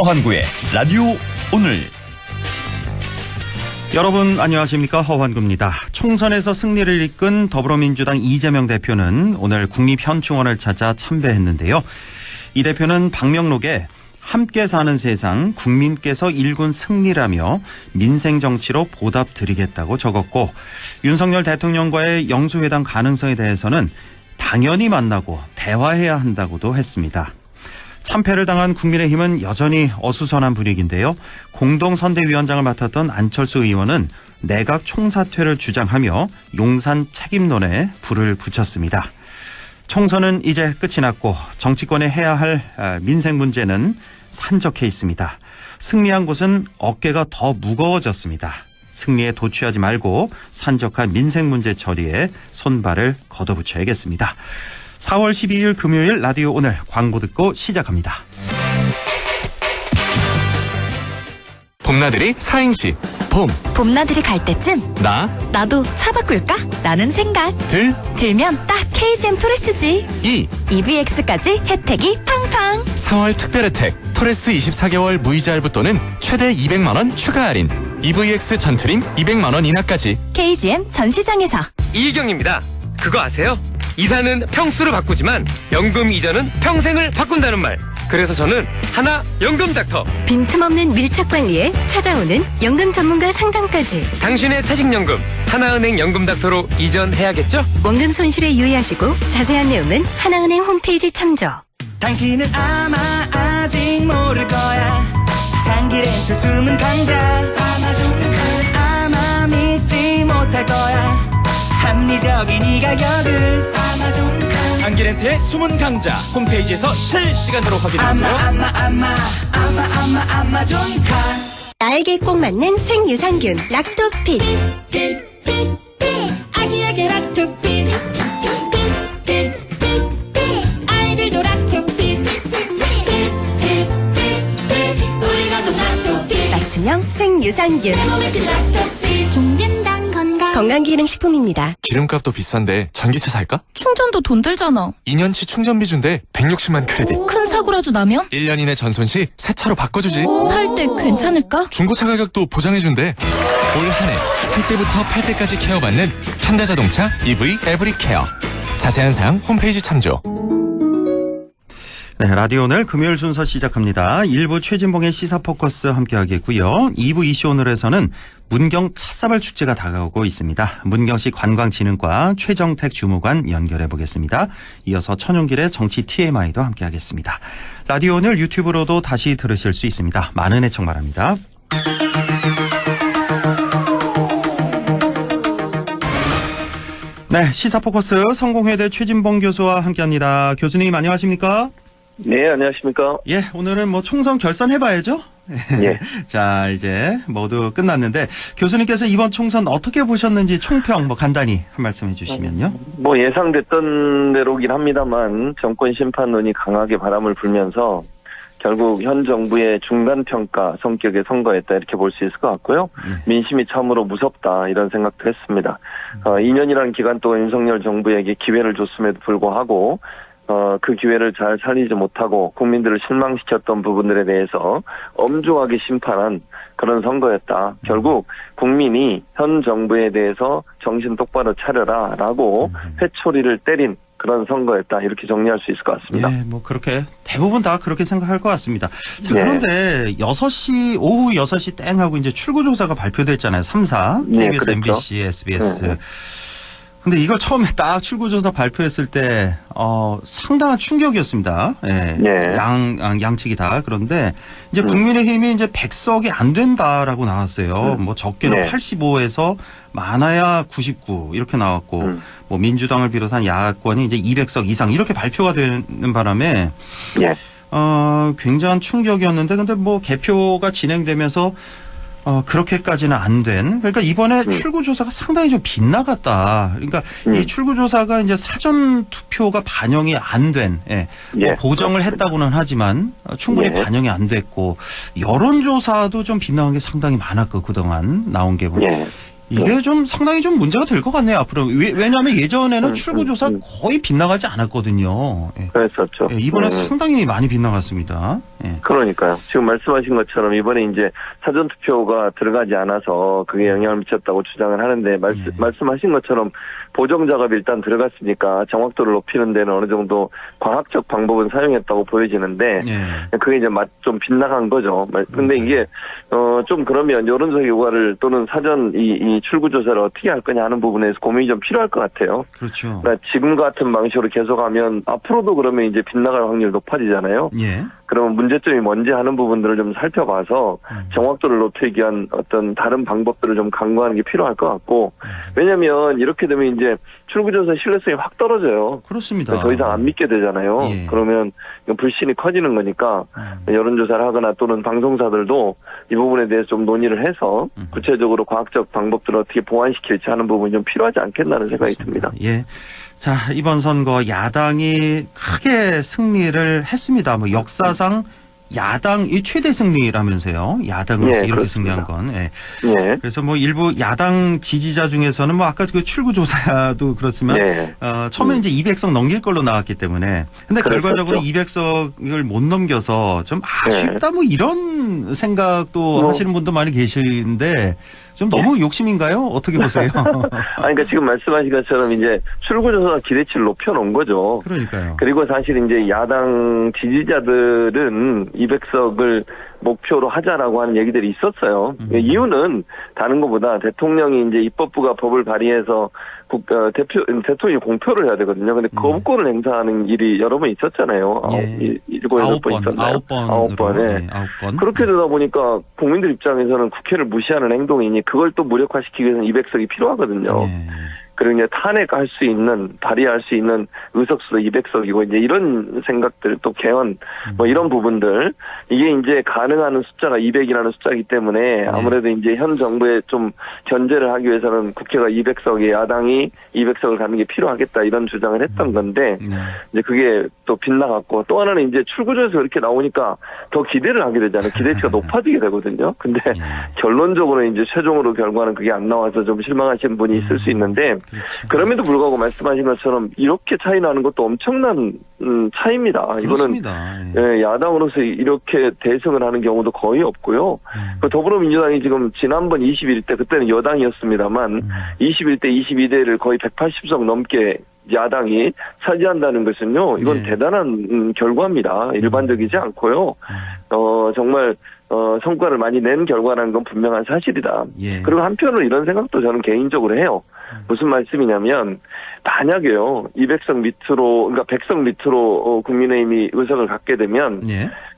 허환구의 라디오 오늘. 여러분 안녕하십니까, 허환구입니다. 총선에서 승리를 이끈 더불어민주당 이재명 대표는 오늘 국립현충원을 찾아 참배했는데요. 이 대표는 방명록에 함께 사는 세상, 국민께서 일군 승리라며 민생 정치로 보답드리겠다고 적었고, 윤석열 대통령과의 영수회담 가능성에 대해서는 당연히 만나고 대화해야 한다고도 했습니다. 참패를 당한 국민의힘은 여전히 어수선한 분위기인데요. 공동선대위원장을 맡았던 안철수 의원은 내각 총사퇴를 주장하며 용산 책임론에 불을 붙였습니다. 총선은 이제 끝이 났고 정치권에 해야 할 민생 문제는 산적해 있습니다. 승리한 곳은 어깨가 더 무거워졌습니다. 승리에 도취하지 말고 산적한 민생 문제 처리에 손발을 걷어붙여야겠습니다. 4월 12일 금요일 라디오 오늘 광고 듣고 시작합니다. 봄나들이 사행시. 봄나들이 갈 때쯤 나도 차 바꿀까? 라는 생각. 들면 딱 KGM 토레스지. EVX까지 혜택이 팡팡. 4월 특별 혜택 토레스 24개월 무이자 할부또는 최대 200만 원 추가 할인. EVX 전트림 200만 원 이하까지. KGM 전시장에서. 이희경입니다. 그거 아세요? 이사는 평수를 바꾸지만 연금 이전은 평생을 바꾼다는 말. 그래서 저는 하나 연금 닥터. 빈틈없는 밀착 관리에 찾아오는 연금 전문가 상담까지. 당신의 퇴직연금 하나은행 연금 닥터로 이전해야겠죠? 원금 손실에 유의하시고 자세한 내용은 하나은행 홈페이지 참조. 당신은 아마 아직 모를 거야. 장기 렌트 숨은 강자 아마존카는 아마 믿지 못할 거야. 합리적인 이 가격을 아마존카. 장기 렌트의 숨은 강자 홈페이지에서 실시간으로 확인하세요. 아마존카. 나에게 꼭 맞는 생유산균 락토핏. 아기에게 락토핏. 아이들도 락토핏. 우리 가족 락토핏. 맞춤형 생유산균. 내 몸에 핀 락토핏. 종근당 건강기능식품입니다. 기름값도 비싼데 전기차 살까? 충전도 돈 들잖아. 2년치 충전비 준대 160만 크레딧. 큰 사고라도 나면? 1년 이내 전손 시 새 차로 바꿔주지. 팔 때 괜찮을까? 중고차 가격도 보장해준대. 올 한 해 살 때부터 팔 때까지 케어받는 현대자동차 EV 에브리 케어. 자세한 사항 홈페이지 참조. 네, 라디오 오늘 금요일 순서 시작합니다. 1부 최진봉의 시사포커스 함께하겠고요. 2부 이슈 오늘에서는 문경 찻사발 축제가 다가오고 있습니다. 문경시 관광진흥과 최정택 주무관 연결해 보겠습니다. 이어서 천용길의 정치 TMI도 함께하겠습니다. 라디오 오늘 유튜브로도 다시 들으실 수 있습니다. 많은 애청 바랍니다. 네, 시사포커스 성공회대 최진봉 교수와 함께합니다. 교수님 안녕하십니까? 네, 안녕하십니까? 예, 오늘은 뭐 총선 결선해봐야죠. 예. 자, 이제 모두 끝났는데 교수님께서 이번 총선 어떻게 보셨는지 총평 간단히 한 말씀 해주시면요. 뭐 예상됐던 대로긴 합니다만 정권 심판론이 강하게 바람을 불면서 결국 현 정부의 중간평가 성격의 선거였다 이렇게 볼 수 있을 것 같고요. 민심이 참으로 무섭다 이런 생각도 했습니다. 2년이라는 기간 동안 윤석열 정부에게 기회를 줬음에도 불구하고 그 기회를 잘 살리지 못하고 국민들을 실망시켰던 부분들에 대해서 엄중하게 심판한 그런 선거였다. 결국 국민이 현 정부에 대해서 정신 똑바로 차려라라고 회초리를 때린 그런 선거였다. 이렇게 정리할 수 있을 것 같습니다. 예, 뭐 그렇게 대부분 다 그렇게 생각할 것 같습니다. 자, 그런데 6시 오후 6시 땡 하고 이제 출구조사가 발표됐잖아요. 3사 KBS, 그렇죠. MBC, SBS. 근데 이걸 처음에 딱 출구조사 발표했을 때 상당한 충격이었습니다. 예. 양측이 다. 그런데 이제 국민의힘이 이제 100석이 안 된다라고 나왔어요. 뭐 적게는 85에서 많아야 99 이렇게 나왔고 뭐 민주당을 비롯한 야권이 이제 200석 이상 이렇게 발표가 되는 바람에 굉장한 충격이었는데 근데 뭐 개표가 진행되면서 그렇게까지는 안 된. 그러니까 이번에 출구조사가 상당히 좀 빗나갔다. 그러니까 이 출구조사가 이제 사전 투표가 반영이 안 된, 뭐 보정을 했다고는 하지만 충분히 반영이 안 됐고 여론조사도 좀 빗나간 게 상당히 많았고 그동안 나온 게 이게 좀 상당히 좀 문제가 될 것 같네요, 앞으로. 왜냐하면 예전에는 출구조사 거의 빗나가지 않았거든요. 예. 그랬었죠. 예, 이번에 상당히 많이 빗나갔습니다. 예. 그러니까요. 지금 말씀하신 것처럼 이번에 이제 사전투표가 들어가지 않아서 그게 영향을 미쳤다고 주장을 하는데 말씀하신 것처럼 보정 작업이 일단 들어갔으니까 정확도를 높이는 데는 어느 정도 과학적 방법은 사용했다고 보여지는데 그게 이제 좀 빗나간 거죠. 근데 이게 좀 그러면 여론조사 결과를 또는 사전 이 출구조사를 어떻게 할 거냐 하는 부분에서 고민이 좀 필요할 것 같아요. 그렇죠. 그러니까 지금 같은 방식으로 계속하면 앞으로도 그러면 이제 빗나갈 확률이 높아지잖아요. 예. 그러면 문제점이 뭔지 하는 부분들을 좀 살펴봐서 정확도를 높이기 위한 어떤 다른 방법들을 좀 강구하는 게 필요할 것 같고, 왜냐면 이렇게 되면 이제 출구조사 신뢰성이 확 떨어져요. 그렇습니다. 더 이상 안 믿게 되잖아요. 예. 그러면 불신이 커지는 거니까 여론조사를 하거나 또는 방송사들도 이 부분에 대해서 좀 논의를 해서 구체적으로 과학적 방법들을 어떻게 보완시킬지 하는 부분이 좀 필요하지 않겠나는 생각이 듭니다. 예. 자, 이번 선거 야당이 크게 승리를 했습니다. 뭐 역사상 야당이 최대 승리라면서요. 야당으로서 이렇게 승리한 건. 예. 그래서 뭐 일부 야당 지지자 중에서는 뭐 아까 그 출구조사도 그렇지만 처음에는 이제 200석 넘길 걸로 나왔기 때문에 근데 결과적으로 200석을 못 넘겨서 좀 아쉽다 뭐 이런 생각도 하시는 분도 많이 계시는데 좀 너무 욕심인가요? 어떻게 보세요? 그러니까 지금 말씀하신 것처럼 이제 출구조사 기대치를 높여놓은 거죠. 그러니까요. 그리고 사실 이제 야당 지지자들은 200석을 목표로 하자라고 하는 얘기들이 있었어요. 이유는 다른 것보다 대통령이 이제 입법부가 법을 발의해서 대통령이 공표를 해야 되거든요. 근데 거부권을 행사하는 일이 여러 번 있었잖아요. 7번 있었나요? 9번. 그렇게 되다 보니까 국민들 입장에서는 국회를 무시하는 행동이니 그걸 또 무력화시키기 위해서는 200석이 필요하거든요. 그리고 이제 탄핵할 수 있는, 발의할 수 있는 의석수도 200석이고, 이제 이런 생각들, 또 개헌, 뭐 이런 부분들, 이게 이제 가능한 숫자가 200이라는 숫자이기 때문에 아무래도 이제 현 정부에 좀 견제를 하기 위해서는 국회가 200석에 야당이 200석을 갖는 게 필요하겠다 이런 주장을 했던 건데, 이제 그게 또 빗나갔고, 또 하나는 이제 출구조에서 이렇게 나오니까 더 기대를 하게 되잖아요. 기대치가 높아지게 되거든요. 근데 결론적으로 이제 최종으로 결과는 그게 안 나와서 좀 실망하신 분이 있을 수 있는데, 그럼에도 불구하고 말씀하신 것처럼 이렇게 차이 나는 것도 엄청난 차이입니다. 그렇습니다. 이거는 야당으로서 이렇게 대승을 하는 경우도 거의 없고요. 더불어민주당이 지금 지난번 21대 그때는 여당이었습니다만 21대 22대를 거의 180석 넘게 야당이 차지한다는 것은요. 이건 대단한 결과입니다. 일반적이지 않고요. 정말 성과를 많이 낸 결과라는 건 분명한 사실이다. 그리고 한편으로 이런 생각도 저는 개인적으로 해요. 무슨 말씀이냐면 만약에요 200석 밑으로 그러니까 100석 밑으로 국민의힘이 의석을 갖게 되면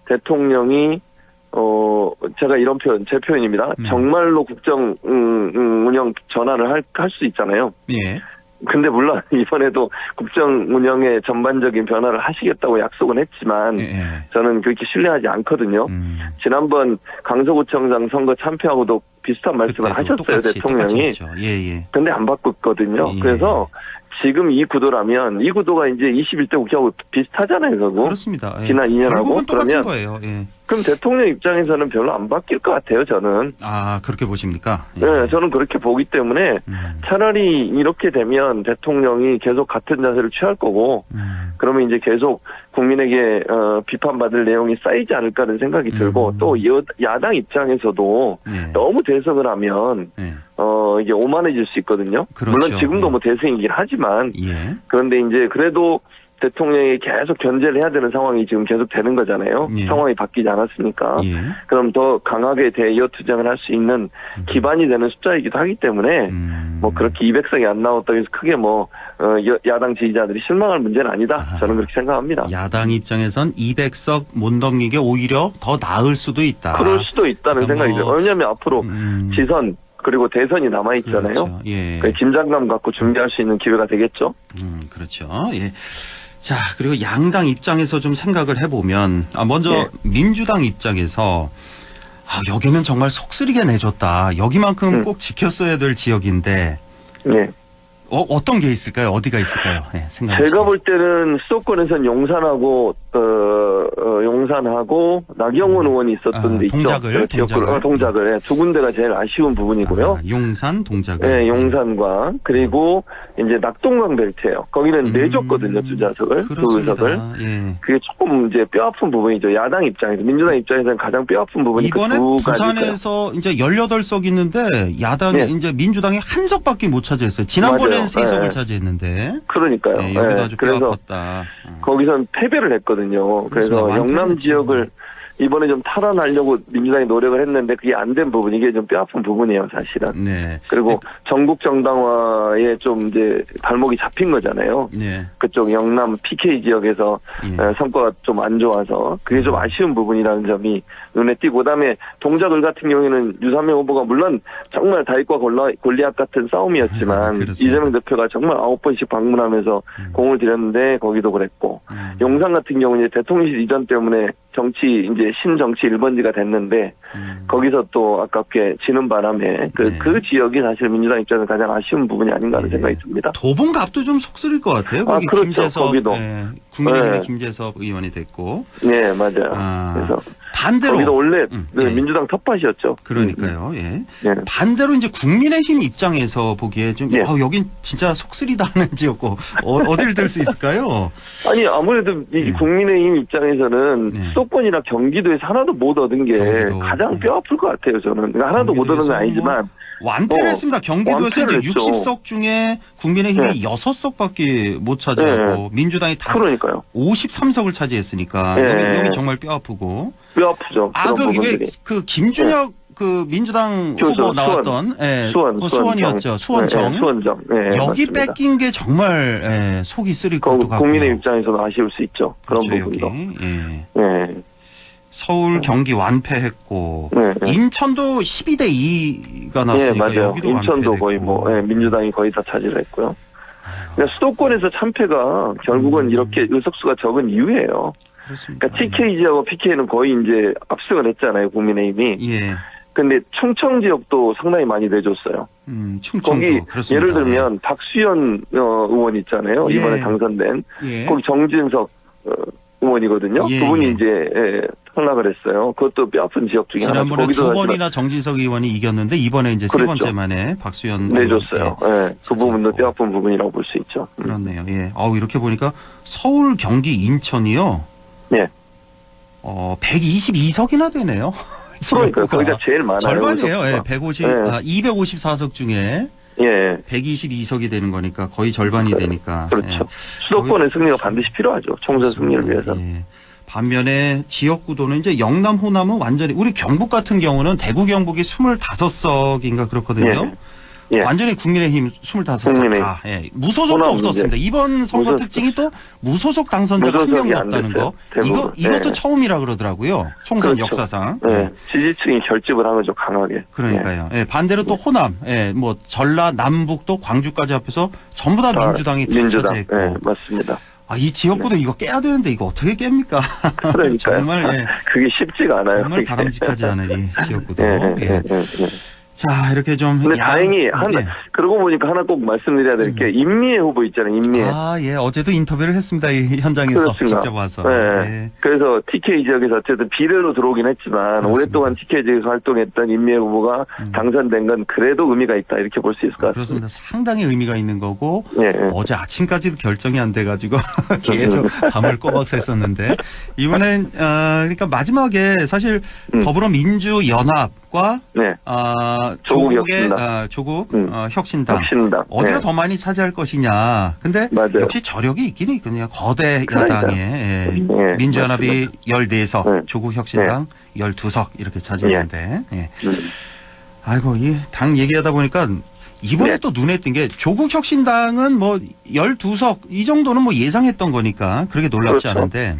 대통령이 제가 이런 표현 제 표현입니다. 정말로 국정 운영 전환을 할 수 있잖아요. 근데 물론 이번에도 국정 운영의 전반적인 변화를 하시겠다고 약속은 했지만 저는 그렇게 신뢰하지 않거든요. 지난번 강서구청장 선거 참패하고도 비슷한 말씀을 하셨어요. 대통령이. 근데 안 바꿨거든요. 그래서 지금 이 구도라면 이 구도가 이제 21대 국회하고 비슷하잖아요. 결국. 그렇습니다. 지난 2년하고. 그러면 거예요. 그럼 대통령 입장에서는 별로 안 바뀔 것 같아요. 저는. 그렇게 보십니까? 네. 저는 그렇게 보기 때문에 차라리 이렇게 되면 대통령이 계속 같은 자세를 취할 거고 그러면 이제 계속 국민에게 비판받을 내용이 쌓이지 않을까라는 생각이 들고 또 야당 입장에서도 너무 대성을 하면 이게 오만해질 수 있거든요. 물론 지금도 뭐 대승이긴 하지만 그런데 이제 그래도 대통령이 계속 견제를 해야 되는 상황이 지금 계속 되는 거잖아요. 상황이 바뀌지 않았으니까. 그럼 더 강하게 대여 투쟁을 할 수 있는 기반이 되는 숫자이기도 하기 때문에 뭐 그렇게 200석이 안 나왔다고 해서 크게 뭐 야당 지지자들이 실망할 문제는 아니다. 저는 그렇게 생각합니다. 야당 입장에선 200석 못 넘기게 오히려 더 나을 수도 있다. 그럴 수도 있다는 생각이 들어요. 왜냐하면 앞으로 지선 그리고 대선이 남아있잖아요. 긴장감 갖고 준비할 수 있는 기회가 되겠죠. 그렇죠. 자, 그리고 양당 입장에서 좀 생각을 해보면, 먼저 민주당 입장에서, 여기는 정말 속쓰리게 내줬다. 여기만큼 꼭 지켰어야 될 지역인데, 어떤 게 있을까요? 어디가 있을까요? 네, 제가 볼 때는 수도권에서는 용산하고 나경원 의원이 있었던 데 있죠. 동작을 두 군데가 제일 아쉬운 부분이고요. 용산, 동작을. 네, 용산과 그리고 이제 낙동강 벨트예요. 거기는 내줬거든요, 두 좌석을, 두 의석을. 예. 그게 조금 이제 뼈아픈 부분이죠. 야당 입장에서, 민주당 입장에서는 가장 뼈아픈 부분이 이번에 그 두 부산에서 가지고요. 이제 18석 있는데 야당이 네. 이제 민주당이 한 석밖에 못 차지했어요. 지난번에는 맞아요. 3석을 네. 차지했는데. 그러니까요. 네, 여기도 네. 아주 그래서 뼈아팠다. 거기선 패배를 했거든요. 그래서 영남 지역을 이번에 좀 탈환하려고 민주당이 노력을 했는데 그게 안 된 부분, 이게 좀 뼈아픈 부분이에요, 사실은. 네. 그리고 전국 정당화에 좀 이제 발목이 잡힌 거잖아요. 네. 그쪽 영남 PK 지역에서 성과가 좀 안 좋아서 그게 좀 아쉬운 부분이라는 점이 눈에 띄고, 그다음에 동작을 같은 경우에는 유상명 후보가 물론 정말 다윗과 골리앗 같은 싸움이었지만 이재명 대표가 정말 9번씩 방문하면서 공을 들였는데 거기도 그랬고, 용산 같은 경우는 대통령실 이전 때문에 정치 이제 신정치 1번지가 됐는데 거기서 또 아깝게 지는 바람에 그 지역이 사실 민주당 입장에서 가장 아쉬운 부분이 아닌가 하는 생각이 듭니다. 도봉갑도 좀 속쓰릴 것 같아요. 거기 그렇죠. 김재섭, 거기도. 국민의힘의 김재섭 의원이 됐고. 네, 맞아요. 그래서 반대로 거기도 원래 민주당 톱밭이었죠. 그러니까요. 예. 반대로 이제 국민의힘 입장에서 보기에 좀 여긴 진짜 속쓰리다 하는 지역고 어디를 들 수 있을까요? 아니 아무래도 이 국민의힘 입장에서는 수도권이나 경기도에서 하나도 못 얻은 게 가장 뼈아플 것 같아요. 저는 하나도 못 얻은 건 아니지만 완패를 했습니다. 경기도에서 이제 60석 중에 국민의힘이 6석밖에 못 차지하고 민주당이 53석을 차지했으니까 여기 정말 뼈아프고. 뼈아프죠. 그 김준혁 그 민주당 후보 나왔던 수원이었죠. 수원청. 수원청. 여기 맞습니다. 뺏긴 게 정말 속이 쓰릴 것도 같고요. 국민의 입장에서는 아쉬울 수 있죠. 그런 부분도. 서울, 경기 완패했고 인천도 12대 2가 났으니까 맞아요. 여기도 인천도 완패됐고. 거의 민주당이 거의 다 차지를 했고요. 그러니까 수도권에서 참패가 결국은 이렇게 의석수가 적은 이유예요. 그렇습니다. 그러니까 TK 지역하고 PK는 거의 이제 압승을 했잖아요, 국민의힘이. 근데 충청 지역도 상당히 많이 내줬어요. 충청도. 거기 그렇습니다. 예를 들면 박수현 의원 있잖아요. 이번에 당선된. 거기 정진석 의원이거든요. 그분이 이제 탈락을 했어요. 그것도 뼈아픈 지역 중에 하나. 지난번에 두 번이나 정진석 의원이 이겼는데 이번에 이제 세 번째 만에 박수현 내줬어요. 그 부분도 뼈아픈 부분이라고 볼 수 있죠. 그렇네요. 이렇게 보니까 서울, 경기, 인천이요. 122석이나 되네요. 그러니까 거기가 제일 많아요. 절반이에요. 254석 중에 122석이 되는 거니까 거의 절반이 되니까. 그렇죠. 수도권의 승리가 반드시 필요하죠. 총선 승리를 위해서. 반면에 지역구도는 이제 영남, 호남은 완전히 우리 경북 같은 경우는 대구 경북이 25석인가 그렇거든요. 완전히 국민의힘 25석 다. 무소속도 없었습니다. 이번 선거 특징이 또 무소속 당선자가 한 명도 없다는 거. 이것도 처음이라 그러더라고요. 총선 역사상. 지지층이 결집을 한 거죠, 강하게. 그러니까요. 반대로 또 호남, 뭐 전라, 남북도 광주까지 합해서 전부 다 민주당이 차지했고. 맞습니다. 이 지역구도 이거 깨야 되는데 이거 어떻게 깹니까? 정말 그게 쉽지가 않아요. 정말 바람직하지 않은 이 지역구도. 자, 이렇게 좀. 근데 다행히, 그러고 보니까 하나 꼭 말씀드려야 될 게, 임미애 후보 있잖아요, 임미애. 어제도 인터뷰를 했습니다, 이 현장에서. 직접 와서. 그래서 TK 지역에서 어쨌든 비례로 들어오긴 했지만, 오랫동안 TK 지역에서 활동했던 임미애 후보가 당선된 건 그래도 의미가 있다, 이렇게 볼 수 있을 것 같습니다. 그렇습니다. 상당히 의미가 있는 거고, 어제 아침까지도 결정이 안 돼가지고, 계속 밤을 꼬박 샜었는데, 이번엔, 그러니까 마지막에 사실 더불어민주연합과, 조국 혁신당 어디가 더 많이 차지할 것이냐. 근데 역시 저력이 있기는 있거든요. 거대 야당에 민주연합이 14석, 조국 혁신당 12석 이렇게 차지했는데. 아이고, 이 당 얘기하다 보니까 이번에 또 눈에 띈 게 조국 혁신당은 뭐 12석 이 정도는 뭐 예상했던 거니까 그렇게 놀랍지 않은데.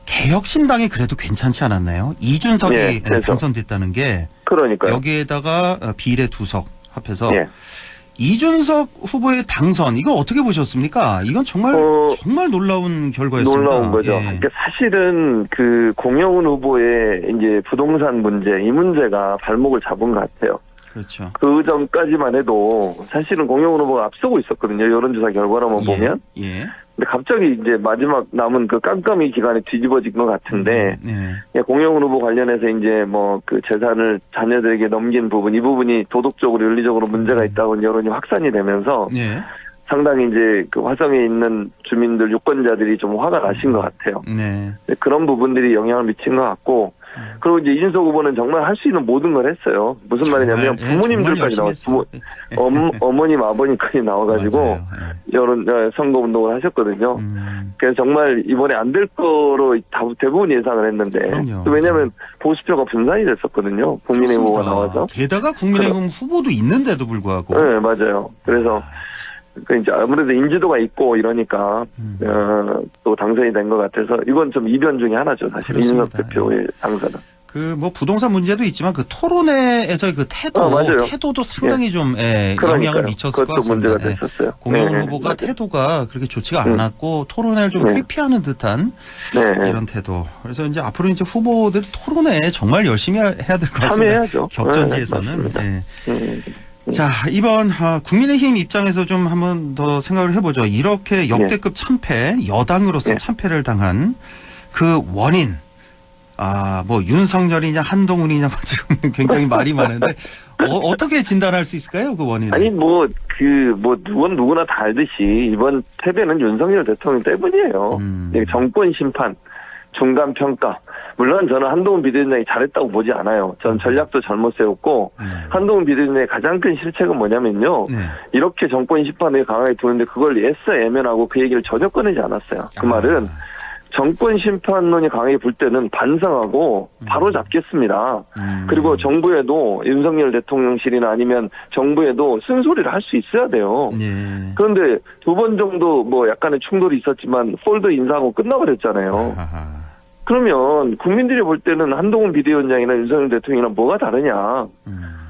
개혁신당이 그래도 괜찮지 않았나요? 이준석이 당선됐다는 게 그러니까요. 여기에다가 비례 2석 합해서 이준석 후보의 당선 이거 어떻게 보셨습니까? 이건 정말 놀라운 결과였습니다. 놀라운 거죠. 그러니까 사실은 그 공영훈 후보의 이제 부동산 문제 이 문제가 발목을 잡은 것 같아요. 그렇죠. 그 전까지만 해도 사실은 공영 후보가 앞서고 있었거든요. 여론조사 결과로만 보면. 예. 근데 갑자기 이제 마지막 남은 그 깜깜이 기간에 뒤집어진 것 같은데, 공영 후보 관련해서 이제 뭐 그 재산을 자녀들에게 넘긴 부분, 이 부분이 도덕적으로 윤리적으로 문제가 있다고 여론이 확산이 되면서 상당히 이제 그 화성에 있는 주민들, 유권자들이 좀 화가 나신 것 같아요. 그런 부분들이 영향을 미친 것 같고, 그리고 이제 이준석 후보는 정말 할 수 있는 모든 걸 했어요. 무슨 말이냐면 부모님들까지 나왔어요. 어머님, 아버님까지 나와가지고 여론 선거 운동을 하셨거든요. 그래서 정말 이번에 안 될 거로 대부분 예상을 했는데, 왜냐하면 보수표가 분산이 됐었거든요. 국민의힘 후보가 나와서. 게다가 국민의힘 후보도 있는데도 불구하고. 네, 맞아요. 그래서 그 이제 아무래도 인지도가 있고 이러니까 또 당선이 된 것 같아서 이건 좀 이변 중에 하나죠. 사실 이준석 대표의 당선은. 그 뭐 부동산 문제도 있지만 그 토론회에서의 그 태도도 상당히 좀 영향을 미쳤을 것 같습니다. 문제가 됐었어요. 공영 후보가 태도가 그렇게 좋지가 않았고 토론회를 좀 회피하는 듯한 이런 태도. 그래서 이제 앞으로 이제 후보들이 토론회에 정말 열심히 해야 될 것 같습니다. 참여해야죠. 격전지에서는. 자, 이번 국민의힘 입장에서 좀 한번 더 생각을 해보죠. 이렇게 역대급 참패, 여당으로서 참패를 당한 그 원인, 뭐 윤석열이냐 한동훈이냐 지금 굉장히 말이 많은데 어떻게 진단할 수 있을까요, 그 원인을? 아니 누구나 다 알듯이 이번 패배는 윤석열 대통령 때문이에요. 정권 심판, 중간 평가. 물론 저는 한동훈 비대위원장이 잘했다고 보지 않아요. 전 전략도 잘못 세웠고 한동훈 비대위원장의 가장 큰 실책은 뭐냐면요. 이렇게 정권 심판에 강하게 두는데 그걸 애써 애면하고 그 얘기를 전혀 꺼내지 않았어요. 그 말은 정권 심판론이 강하게 불 때는 반성하고 바로 잡겠습니다. 그리고 정부에도 윤석열 대통령실이나 아니면 정부에도 쓴소리를 할 수 있어야 돼요. 그런데 2번 정도 뭐 약간의 충돌이 있었지만 폴더 인사하고 끝나버렸잖아요. 그러면 국민들이 볼 때는 한동훈 비대위원장이나 윤석열 대통령이랑 뭐가 다르냐.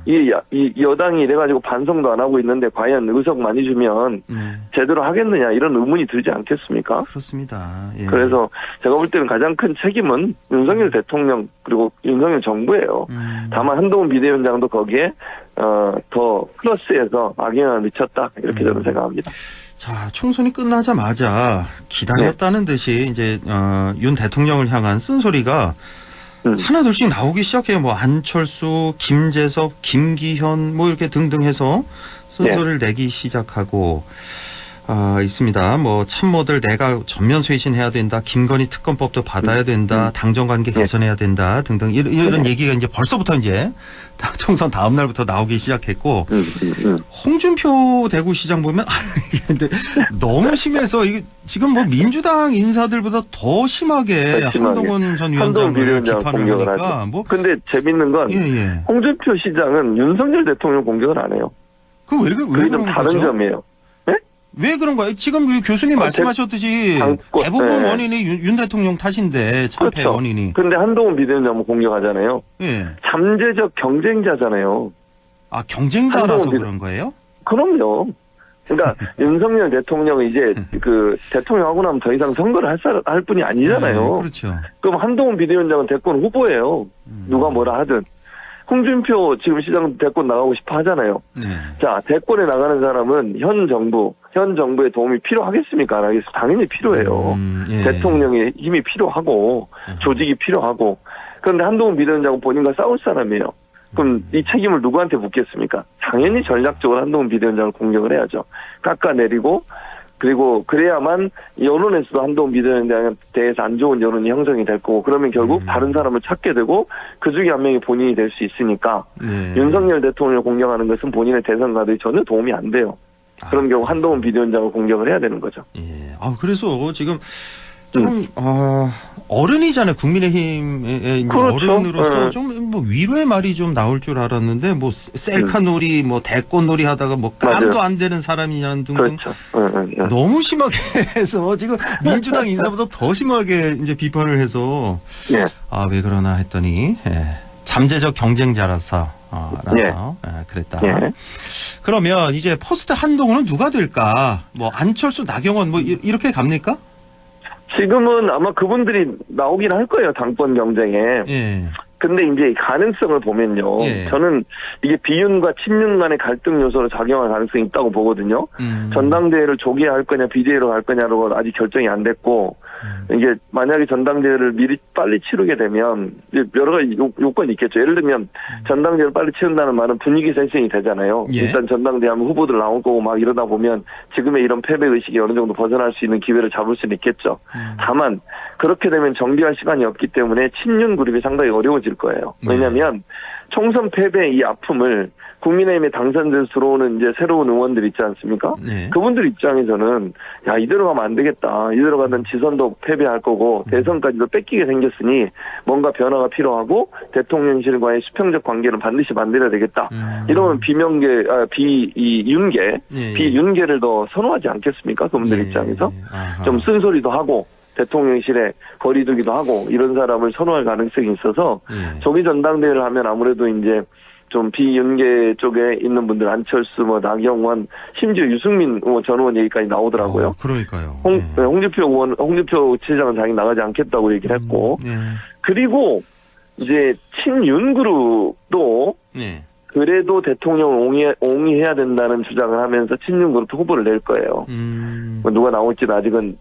이 여당이 이래가지고 반성도 안 하고 있는데 과연 의석 많이 주면 제대로 하겠느냐 이런 의문이 들지 않겠습니까? 그렇습니다. 그래서 제가 볼 때는 가장 큰 책임은 윤석열 대통령 그리고 윤석열 정부예요. 다만 한동훈 비대위원장도 거기에 더 플러스해서 악영향을 미쳤다 이렇게 저는 생각합니다. 자, 총선이 끝나자마자 기다렸다는 듯이 이제 윤 대통령을 향한 쓴소리가 하나둘씩 나오기 시작해요. 뭐 안철수, 김재섭, 김기현 뭐 이렇게 등등 해서 쓴소리를 내기 시작하고 있습니다. 뭐 참모들 내가 전면 쇄신해야 된다. 김건희 특검법도 받아야 된다. 당정관계 개선해야 된다. 등등 이런 얘기가 이제 벌써부터 이제 총선 다음 날부터 나오기 시작했고 홍준표 대구시장 보면 근데 너무 심해서 이게 지금 뭐 민주당 인사들보다 더 심하게 한동훈 전 위원장을 비판을 하니까 뭐 근데 재밌는 건 홍준표 시장은 윤석열 대통령 공격을 안 해요. 왜 그런 다른 거죠? 점이에요. 왜 그런가요? 지금 교수님 말씀하셨듯이 대부분 원인이 윤 대통령 탓인데 참패 원인이. 그런데 한동훈 비대위원장 공격하잖아요. 잠재적 경쟁자잖아요. 아, 경쟁자라서 그런 거예요? 그럼요. 그러니까 윤석열 대통령은 이제 그 대통령 하고 나면 더 이상 선거를 할 분이 아니잖아요. 그렇죠. 그럼 한동훈 비대위원장은 대권 후보예요. 누가 뭐라 하든. 홍준표 지금 시장 대권 나가고 싶어 하잖아요. 자, 대권에 나가는 사람은 현 정부의 도움이 필요하겠습니까? 안 하겠습니까? 당연히 필요해요. 대통령의 힘이 필요하고 조직이 필요하고. 그런데 한동훈 비대위원장은 본인과 싸울 사람이에요. 그럼 이 책임을 누구한테 묻겠습니까? 당연히 전략적으로 한동훈 비대위원장을 공격을 해야죠. 깎아내리고 그리고 그래야만 여론에서도 한동훈 비대위원장에 대해서 안 좋은 여론이 형성이 될 거고 그러면 결국 다른 사람을 찾게 되고 그 중에 한 명이 본인이 될 수 있으니까 윤석열 대통령을 공격하는 것은 본인의 대선 가도에 전혀 도움이 안 돼요. 그런 경우 한동훈 비대위원장을 공격을 해야 되는 거죠. 그래서 지금 좀 어른이잖아요. 국민의힘의 그렇죠. 어른으로서 좀 뭐 위로의 말이 좀 나올 줄 알았는데 뭐 셀카놀이 뭐 대권놀이 하다가 뭐 깜도 안 되는 사람이냐는 등등 그렇죠. 너무 심하게 해서 지금 민주당 인사보다 더 심하게 이제 비판을 해서 왜 그러나 했더니 잠재적 경쟁자라서 그랬다. 그러면 이제 포스트 한동훈은 누가 될까? 뭐 안철수, 나경원 뭐 이렇게 갑니까? 지금은 아마 그분들이 나오긴 할 거예요. 당권 경쟁에. 근데 이제 가능성을 보면요. 예. 저는 이게 비윤과 친윤 간의 갈등 요소로 작용할 가능성이 있다고 보거든요. 전당대회를 조기에 할 거냐 비대위로 할 거냐로 아직 결정이 안 됐고 이게 만약에 전당대회를 미리 빨리 치르게 되면 이제 여러 가지 요건이 있겠죠. 예를 들면 전당대회를 빨리 치른다는 말은 분위기 생성이 되잖아요. 예. 일단 전당대회 하면 후보들 나올 거고 막 이러다 보면 지금의 이런 패배 의식이 어느 정도 벗어날 수 있는 기회를 잡을 수는 있겠죠. 다만 그렇게 되면 정비할 시간이 없기 때문에 친윤 그룹이 상당히 어려워질 거예요. 왜냐하면 총선 패배의 이 아픔을 국민의힘에 당선돼서 들어오는 이제 새로운 의원들 있지 않습니까? 네. 그분들 입장에서는 야 이대로 가면 안 되겠다. 이대로 가면 지선도 패배할 거고 대선까지도 뺏기게 생겼으니 뭔가 변화가 필요하고 대통령실과의 수평적 관계는 반드시 만들어야 되겠다. 이러면 비윤계 네. 비윤계를 더 선호하지 않겠습니까? 그분들 네. 입장에서 아하. 좀 쓴소리도 하고 대통령실에 거리두기도 하고 이런 사람을 선호할 가능성이 있어서 예. 조기 전당대회를 하면 아무래도 이제 좀 비윤계 쪽에 있는 분들 안철수, 나경원, 심지어 유승민 전 의원 얘기까지 나오더라고요. 그러니까요. 홍준표 지사장은 자기 나가지 않겠다고 얘기를 했고 예. 그리고 이제 친윤 그룹도 네. 그래도 대통령을 옹이해야 된다는 주장을 하면서 친윤 그룹 후보를 낼 거예요. 누가 나올지는 아직은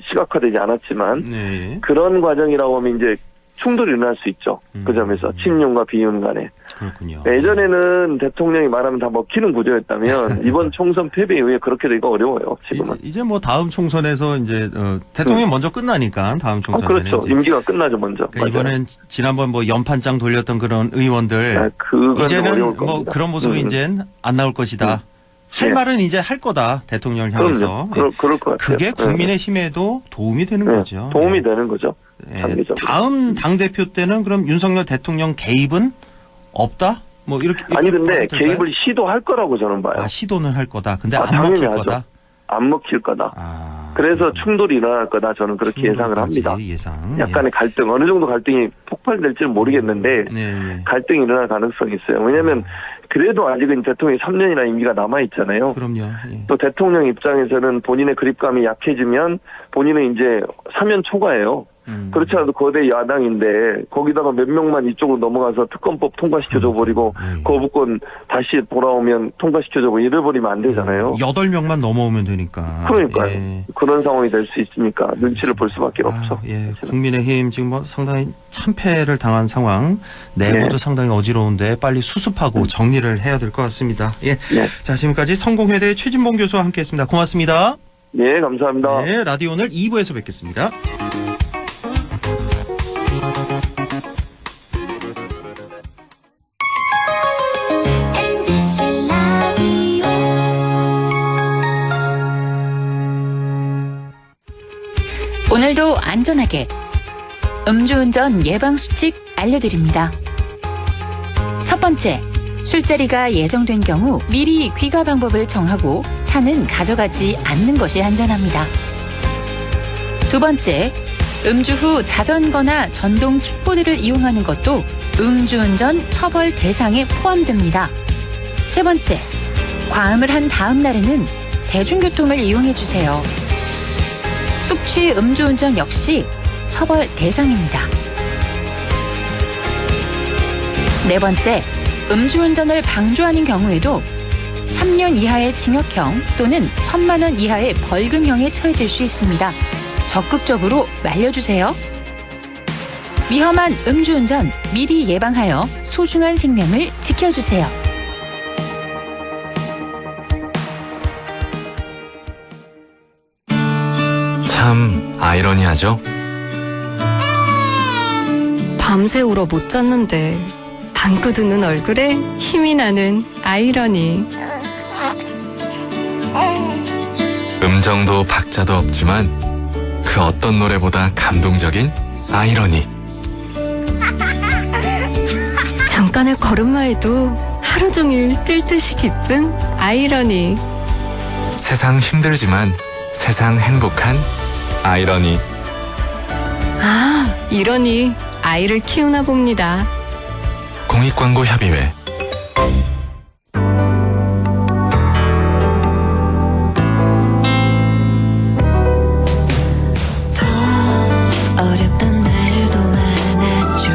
시각화되지 않았지만 네. 그런 과정이라고 하면 이제 충돌이 일어날 수 있죠. 그 점에서 친윤과 비윤 간에. 그렇군요. 예전에는 대통령이 말하면 다 먹히는 구조였다면 이번 총선 패배 이후에 그렇게 되기가 어려워요. 지금은. 이제 뭐 다음 총선에서 이제 대통령이 먼저 끝나니까 다음 총선에는 그렇죠. 임기가 끝나죠 먼저. 그러니까 이번엔 지난번 뭐 연판장 돌렸던 그런 의원들 이제는 어려울 뭐 겁니다. 그런 모습이 이제는 안 나올 것이다. 할 네. 말은 이제 할 거다. 대통령을 향해서. 그럴 것 같아요. 그게 국민의힘에도 도움이 되는 거죠. 도움이 되는 거죠. 예. 장기적으로. 다음 당대표 때는 그럼 윤석열 대통령 개입은 없다? 뭐 이렇게 아니 이렇게 근데 봐도 될까요? 개입을 시도할 거라고 저는 봐요. 아, 시도는 할 거다. 근데 안 당연히 먹힐 하죠. 거다. 안 먹힐 거다. 그래서 충돌이 일어날 거다. 저는 그렇게 예상을 합니다. 예상. 약간의 갈등, 어느 정도 갈등이 폭발될지는 모르겠는데 네. 갈등이 일어날 가능성이 있어요. 왜냐하면 그래도 아직은 대통령이 3년이나 임기가 남아있잖아요. 그럼요. 예. 또 대통령 입장에서는 본인의 그립감이 약해지면 본인은 이제 사면 초과예요. 그렇지 않아도 거대 야당인데 거기다가 몇 명만 이쪽으로 넘어가서 특검법 통과시켜줘 버리고 거부권 다시 돌아오면 통과시켜줘 버리고 이래버리면 안 되잖아요. 8명만 넘어오면 되니까. 그러니까요. 예. 그런 상황이 될 수 있으니까 눈치를 볼 수밖에 없죠. 예. 국민의힘 지금 뭐 상당히 참패를 당한 상황, 내부도 네. 상당히 어지러운데 빨리 수습하고 정리를 해야 될 것 같습니다. 예. 네. 자, 지금까지 성공회대 최진봉 교수와 함께했습니다. 고맙습니다. 네, 감사합니다. 네, 라디오 오늘 2부에서 뵙겠습니다. 오늘도 안전하게 음주운전 예방수칙 알려드립니다. 첫 번째, 술자리가 예정된 경우 미리 귀가 방법을 정하고 차는 가져가지 않는 것이 안전합니다. 두 번째, 음주 후 자전거나 전동 킥보드를 이용하는 것도 음주운전 처벌 대상에 포함됩니다. 세 번째, 과음을 한 다음 날에는 대중교통을 이용해주세요. 숙취 음주운전 역시 처벌 대상입니다. 네 번째, 음주운전을 방조하는 경우에도 3년 이하의 징역형 또는 1,000만 원 이하의 벌금형에 처해질 수 있습니다. 적극적으로 말려주세요. 위험한 음주운전 미리 예방하여 소중한 생명을 지켜주세요. 참 아이러니하죠? 밤새 울어 못 잤는데 방긋 웃는 얼굴에 힘이 나는 아이러니. 음정도 박자도 없지만 그 어떤 노래보다 감동적인 아이러니. 잠깐의 걸음마에도 하루 종일 뛸 듯이 기쁜 아이러니. 세상 힘들지만 세상 행복한 아이러니. 아, 이러니 아이를 키우나 봅니다. 공익광고협의회. 어렵던 날도 많았죠.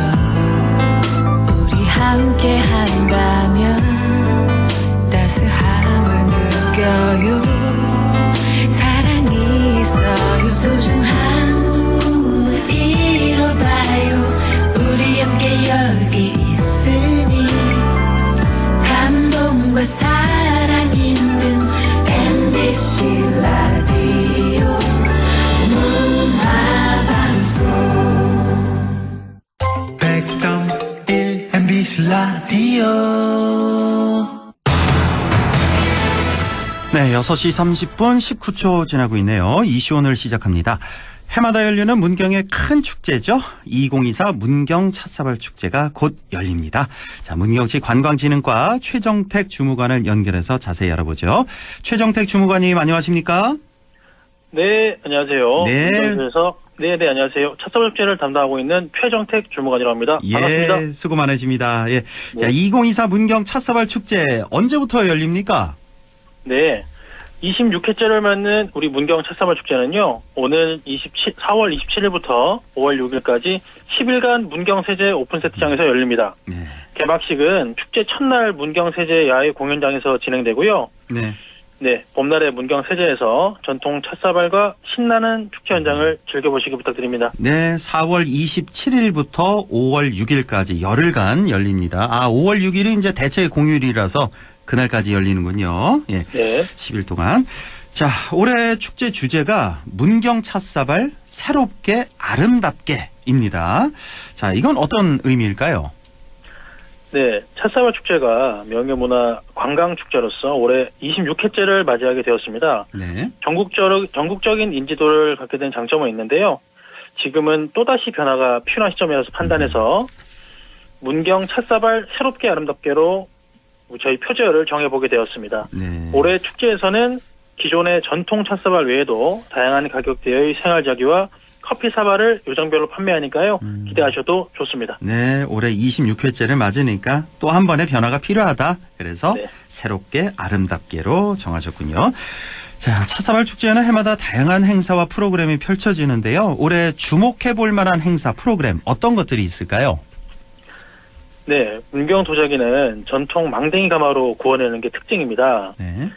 라디오. 네, 6시 30분 19초 지나고 있네요. 이슈 오늘 시작합니다. 해마다 열리는 문경의 큰 축제죠. 2024 문경 찻사발 축제가 곧 열립니다. 자, 문경시 관광진흥과 최정택 주무관을 연결해서 자세히 알아보죠. 최정택 주무관님 안녕하십니까? 네, 안녕하세요. 네. 그래서 네, 안녕하세요. 찻사발 축제를 담당하고 있는 최정택 주무관이라고 합니다. 반갑습니다. 예, 수고 많으십니다. 예. 네. 자, 2024 문경 찻사발 축제 언제부터 열립니까? 네. 26회째를 맞는 우리 문경 찻사발 축제는요, 오늘 4월 27일부터 5월 6일까지 10일간 문경 세제 오픈 세트장에서 열립니다. 네. 개막식은 축제 첫날 문경 세제 야외 공연장에서 진행되고요. 네. 네, 봄날의 문경 세제에서 전통 찻사발과 신나는 축제 현장을 즐겨보시기 부탁드립니다. 네, 4월 27일부터 5월 6일까지 열흘간 열립니다. 5월 6일이 이제 대체 공휴일이라서 그날까지 열리는군요. 예. 네. 10일 동안. 자, 올해 축제 주제가 문경 찻사발 새롭게 아름답게입니다. 자, 이건 어떤 의미일까요? 네, 찻사발 축제가 명예문화 관광축제로서 올해 26회째를 맞이하게 되었습니다. 네. 전국적인 인지도를 갖게 된 장점은 있는데요. 지금은 또다시 변화가 필요한 시점이라서 판단해서 문경 찻사발 새롭게 아름답게로 저희 표제어를 정해보게 되었습니다. 네. 올해 축제에서는 기존의 전통 찻사발 외에도 다양한 가격대의 생활자기와 커피 사발을 요정별로 판매하니까요. 기대하셔도 좋습니다. 네, 올해 26회째를 맞으니까 또 한 번의 변화가 필요하다. 그래서 네. 새롭게 아름답게로 정하셨군요. 자, 찻사발 축제는 해마다 다양한 행사와 프로그램이 펼쳐지는데요. 올해 주목해볼 만한 행사 프로그램 어떤 것들이 있을까요? 네, 문경 도자기는 전통 망댕이 가마로 구워내는 게 특징입니다. 네.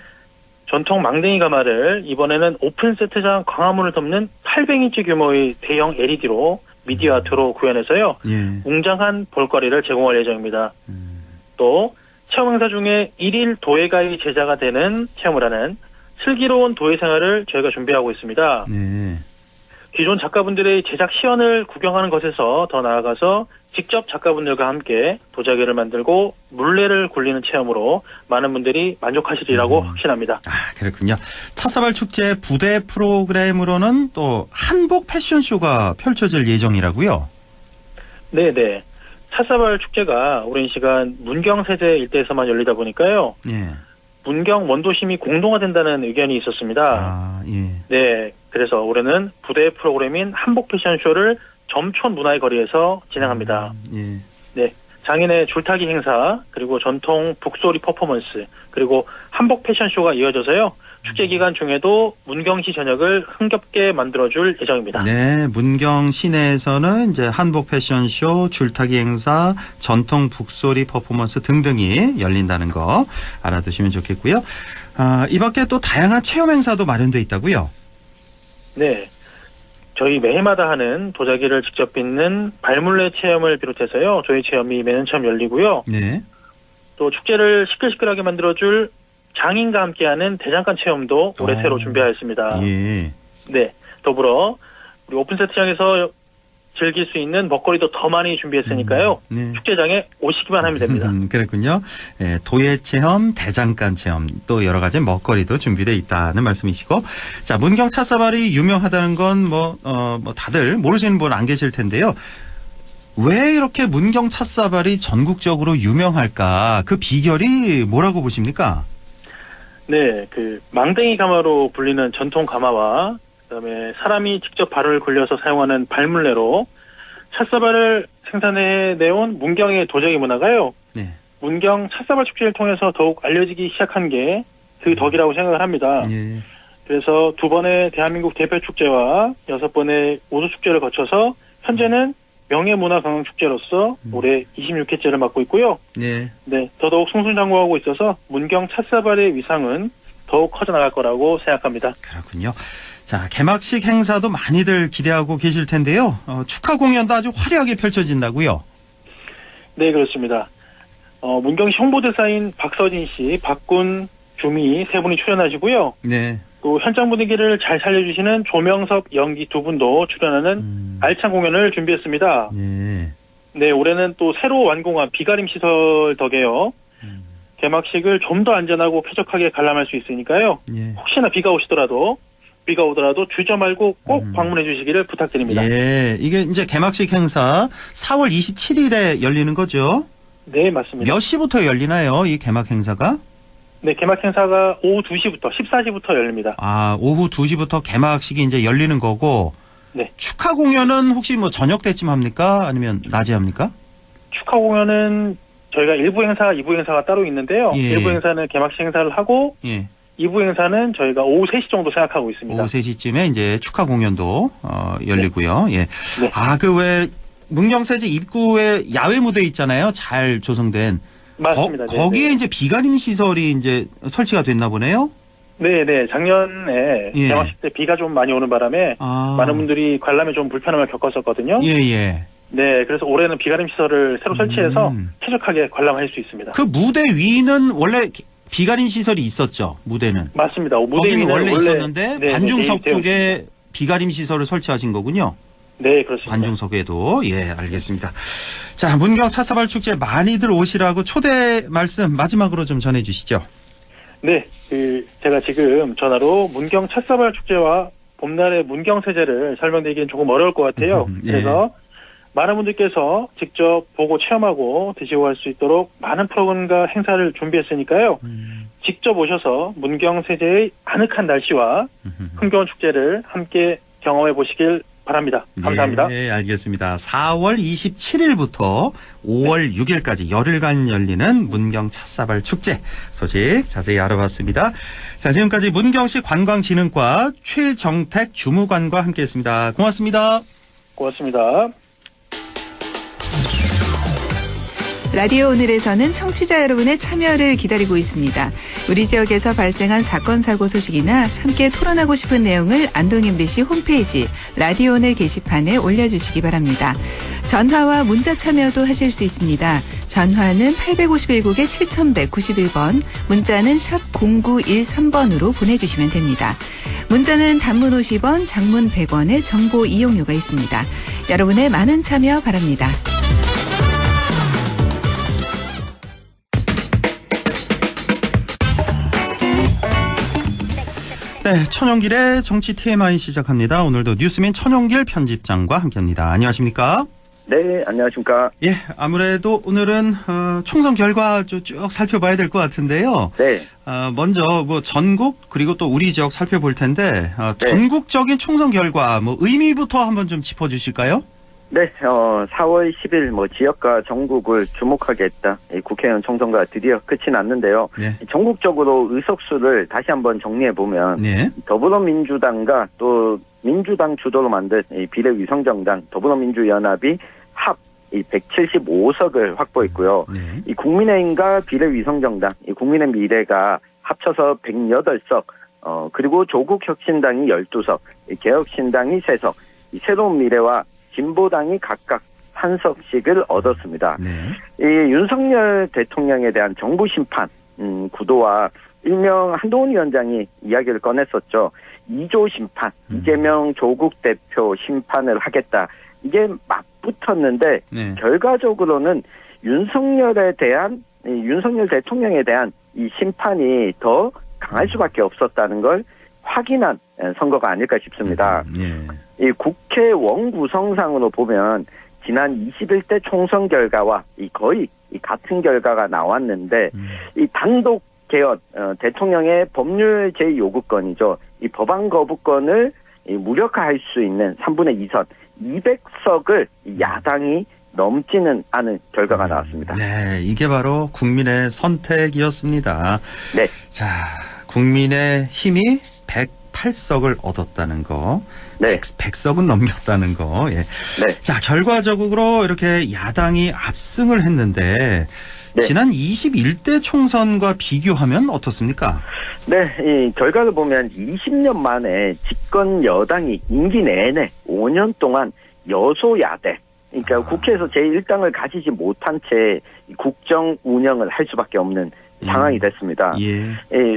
전통 망댕이 가마를 이번에는 오픈 세트장 광화문을 덮는 800인치 규모의 대형 LED로 미디어 아트로 구현해서요. 예. 웅장한 볼거리를 제공할 예정입니다. 또 체험 행사 중에 1일 도예가의 제자가 되는 체험을 하는 슬기로운 도예 생활을 저희가 준비하고 있습니다. 네. 기존 작가분들의 제작 시연을 구경하는 것에서 더 나아가서 직접 작가분들과 함께 도자기를 만들고 물레를 굴리는 체험으로 많은 분들이 만족하시리라고 확신합니다. 그렇군요. 찻사발 축제 부대 프로그램으로는 또 한복 패션쇼가 펼쳐질 예정이라고요? 네네. 찻사발 축제가 오랜 시간 문경 세제 일대에서만 열리다 보니까요. 예. 문경 원도심이 공동화된다는 의견이 있었습니다. 예. 네. 그래서 올해는 부대 프로그램인 한복 패션쇼를 점촌 문화의 거리에서 진행합니다. 예. 네. 장인의 줄타기 행사, 그리고 전통 북소리 퍼포먼스, 그리고 한복 패션쇼가 이어져서요. 축제 기간 중에도 문경시 전역을 흥겹게 만들어줄 예정입니다. 네, 문경 시내에서는 이제 한복 패션쇼, 줄타기 행사, 전통 북소리 퍼포먼스 등등이 열린다는 거 알아두시면 좋겠고요. 이 밖에 또 다양한 체험 행사도 마련돼 있다고요? 네. 저희 매해마다 하는 도자기를 직접 빚는 발물레 체험을 비롯해서요. 저희 체험이 매년 처음 열리고요. 네. 또 축제를 시끌시끌하게 만들어줄 장인과 함께하는 대장간 체험도 올해 새로 준비하였습니다. 예. 네. 더불어 우리 오픈 세트장에서 즐길 수 있는 먹거리도 더 많이 준비했으니까요. 네. 축제장에 오시기만 하면 됩니다. 그렇군요. 예, 도예 체험, 대장간 체험, 또 여러 가지 먹거리도 준비되어 있다는 말씀이시고, 자, 문경 찻사발이 유명하다는 건 다들 모르시는 분 안 계실 텐데요. 왜 이렇게 문경 찻사발이 전국적으로 유명할까? 그 비결이 뭐라고 보십니까? 네, 그 망댕이 가마로 불리는 전통 가마와 그다음에 사람이 직접 발을 굴려서 사용하는 발물레로 찻사발을 생산해내온 문경의 도자기 문화가요. 네. 문경 찻사발 축제를 통해서 더욱 알려지기 시작한 게 그 덕이라고 생각을 합니다. 예. 그래서 2번의 대한민국 대표 축제와 6번의 우수 축제를 거쳐서 현재는 명예문화관광축제로서 올해 26회째를 맡고 있고요. 네. 네, 더더욱 승승장구하고 있어서 문경 찻사발의 위상은 더욱 커져나갈 거라고 생각합니다. 그렇군요. 자, 개막식 행사도 많이들 기대하고 계실 텐데요. 축하 공연도 아주 화려하게 펼쳐진다고요? 네, 그렇습니다. 문경시 홍보대사인 박서진 씨, 박군, 주미 세 분이 출연하시고요. 네. 또 현장 분위기를 잘 살려주시는 조명섭, 연기 두 분도 출연하는 알찬 공연을 준비했습니다. 네. 네, 올해는 또 새로 완공한 비가림 시설 덕에요. 개막식을 좀 더 안전하고 쾌적하게 관람할 수 있으니까요. 예. 혹시나 비가 오더라도 주저 말고 꼭 방문해 주시기를 부탁드립니다. 예, 이게 이제 개막식 행사 4월 27일에 열리는 거죠? 네, 맞습니다. 몇 시부터 열리나요, 이 개막 행사가? 네, 개막 행사가 오후 2시부터 14시부터 열립니다. 아, 오후 2시부터 개막식이 이제 열리는 거고. 네. 축하 공연은 혹시 뭐 저녁 때쯤 합니까? 아니면 낮에 합니까? 축하 공연은 저희가 1부 행사, 2부 행사가 따로 있는데요. 예. 1부 행사는 개막식 행사를 하고 예. 2부 행사는 저희가 오후 3시 정도 생각하고 있습니다. 오후 3시쯤에 이제 축하 공연도 열리고요. 예. 네. 아, 그 왜 문경세제 입구에 야외 무대 있잖아요. 잘 조성된. 맞습니다. 거기에 이제 비가림 시설이 이제 설치가 됐나 보네요. 네. 작년에 예. 개막식 때 비가 좀 많이 오는 바람에 많은 분들이 관람에 좀 불편함을 겪었었거든요. 예. 네, 그래서 올해는 비가림 시설을 새로 설치해서 쾌적하게 관람할 수 있습니다. 그 무대 위는 원래 비가림 시설이 있었죠, 무대는. 맞습니다. 무대 거기는 위는 원래 있었는데 네, 관중석 네, 쪽에 비가림 시설을 설치하신 거군요. 네, 그렇습니다. 관중석에도. 예, 알겠습니다. 자, 문경 찻사발 축제 많이들 오시라고 초대 말씀 마지막으로 좀 전해주시죠. 네, 제가 지금 전화로 문경 찻사발 축제와 봄날의 문경세제를 설명드리기는 조금 어려울 것 같아요. 예. 그래서 많은 분들께서 직접 보고 체험하고 드시고 할 수 있도록 많은 프로그램과 행사를 준비했으니까요. 직접 오셔서 문경세제의 아늑한 날씨와 흥겨운 축제를 함께 경험해 보시길 바랍니다. 감사합니다. 네, 알겠습니다. 4월 27일부터 5월 6일까지 열흘간 열리는 문경 찻사발 축제 소식 자세히 알아봤습니다. 자, 지금까지 문경시 관광진흥과 최정택 주무관과 함께했습니다. 고맙습니다. 고맙습니다. 라디오 오늘에서는 청취자 여러분의 참여를 기다리고 있습니다. 우리 지역에서 발생한 사건 사고 소식이나 함께 토론하고 싶은 내용을 안동 MBC 홈페이지 라디오 오늘 게시판에 올려주시기 바랍니다. 전화와 문자 참여도 하실 수 있습니다. 전화는 851국에 7191번, 문자는 샵 0913번으로 보내주시면 됩니다. 문자는 단문 50원, 장문 100원의 정보 이용료가 있습니다. 여러분의 많은 참여 바랍니다. 네, 천용길의 정치 TMI 시작합니다. 오늘도 뉴스맨 천용길 편집장과 함께합니다. 안녕하십니까? 네, 안녕하십니까? 예, 아무래도 오늘은 총선 결과 쭉 살펴봐야 될 것 같은데요. 네. 먼저 뭐 전국 그리고 또 우리 지역 살펴볼 텐데 네. 전국적인 총선 결과 뭐 의미부터 한번 좀 짚어주실까요? 네, 4월 10일 지역과 전국을 주목하게 했다. 국회의원 총선가 드디어 끝이 났는데요. 네. 전국적으로 의석수를 다시 한번 정리해보면 네. 더불어민주당과 또 민주당 주도로 만든 비례위성정당 더불어민주연합이 합 175석을 확보했고요. 네. 이 국민의힘과 비례위성정당, 국민의 미래가 합쳐서 108석, 그리고 조국혁신당이 12석, 개혁신당이 3석, 새로운 미래와 진보당이 각각 1석씩을 얻었습니다. 네. 이 윤석열 대통령에 대한 정부 심판 구도와 일명 한동훈 위원장이 이야기를 꺼냈었죠. 2조 심판, 이재명 조국 대표 심판을 하겠다. 이게 맞붙었는데 네. 결과적으로는 윤석열 대통령에 대한 이 심판이 더 강할 수밖에 없었다는 걸 확인한 선거가 아닐까 싶습니다. 이 국회 원구성상으로 보면 지난 21대 총선 결과와 거의 같은 결과가 나왔는데 이 단독 개헌 대통령의 법률 제 요구권이죠. 이 법안 거부권을 무력화할 수 있는 3분의 2선 200석을 야당이 넘지는 않은 결과가 나왔습니다. 네, 이게 바로 국민의 선택이었습니다. 네. 자, 국민의 힘이 108석을 얻었다는 거. 네. 100석은 넘겼다는 거. 예. 네. 자, 결과적으로 이렇게 야당이 압승을 했는데 네. 지난 21대 총선과 비교하면 어떻습니까? 네, 이 결과를 보면 20년 만에 집권 여당이 임기 내내 5년 동안 여소야대, 그러니까 국회에서 제1당을 가지지 못한 채 국정 운영을 할 수밖에 없는 상황이 됐습니다.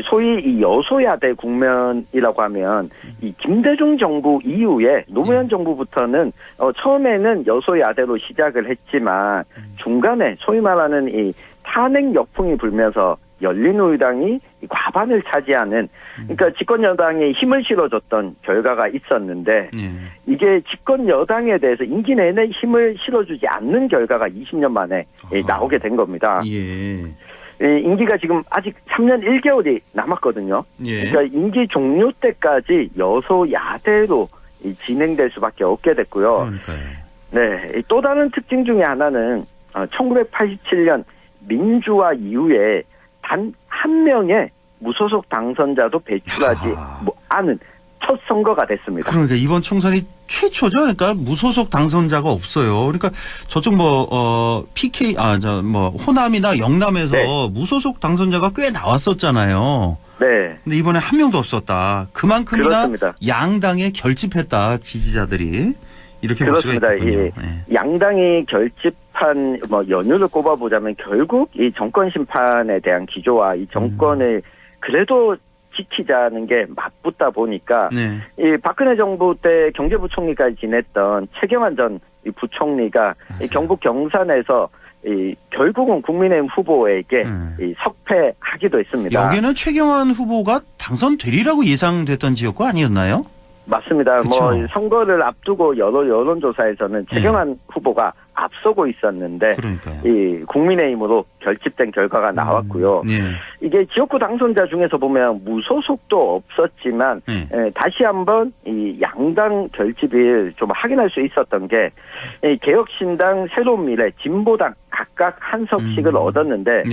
소위 이 여소야대 국면이라고 하면 이 김대중 정부 이후에 노무현 정부부터는 처음에는 여소야대로 시작을 했지만 중간에 소위 말하는 이 탄핵 역풍이 불면서 열린우리당이 과반을 차지하는, 그러니까 집권 여당에 힘을 실어줬던 결과가 있었는데 이게 집권 여당에 대해서 임기 내내 힘을 실어주지 않는 결과가 20년 만에 나오게 된 겁니다. 임기가 지금 아직 3년 1개월이 남았거든요. 그러니까 임기 종료 때까지 여소야대로 진행될 수밖에 없게 됐고요. 네, 또 다른 특징 중에 하나는 1987년 민주화 이후에 단 한 명의 무소속 당선자도 배출하지 않은 첫 선거가 됐습니다. 그러니까 이번 총선이 최초죠. 그러니까 무소속 당선자가 없어요. 그러니까 저쪽 PK 호남이나 영남에서 무소속 당선자가 꽤 나왔었잖아요. 네. 근데 이번에 한 명도 없었다. 그만큼이나 그렇습니다. 양당에 결집했다, 지지자들이. 이렇게 볼 수가 있겠군요. 양당이 결집한 연유를 꼽아보자면 결국 이 정권 심판에 대한 기조와 이 정권을 그래도 지키자는 게 맞붙다 보니까 이 박근혜 정부 때 경제부총리까지 지냈던 최경환 전 부총리가 이 경북 경산에서 결국은 국민의힘 후보에게 석패하기도 했습니다. 여기는 최경환 후보가 당선되리라고 예상됐던 지역구 아니었나요? 맞습니다. 그쵸. 선거를 앞두고 여러 여론조사에서는 최경환 후보가 앞서고 있었는데 이 국민의힘으로 결집된 결과가 나왔고요. 이게 지역구 당선자 중에서 보면 무소속도 없었지만 다시 한번 이 양당 결집을 좀 확인할 수 있었던 게 개혁신당, 새로운미래, 진보당 각각 한 석씩을 얻었는데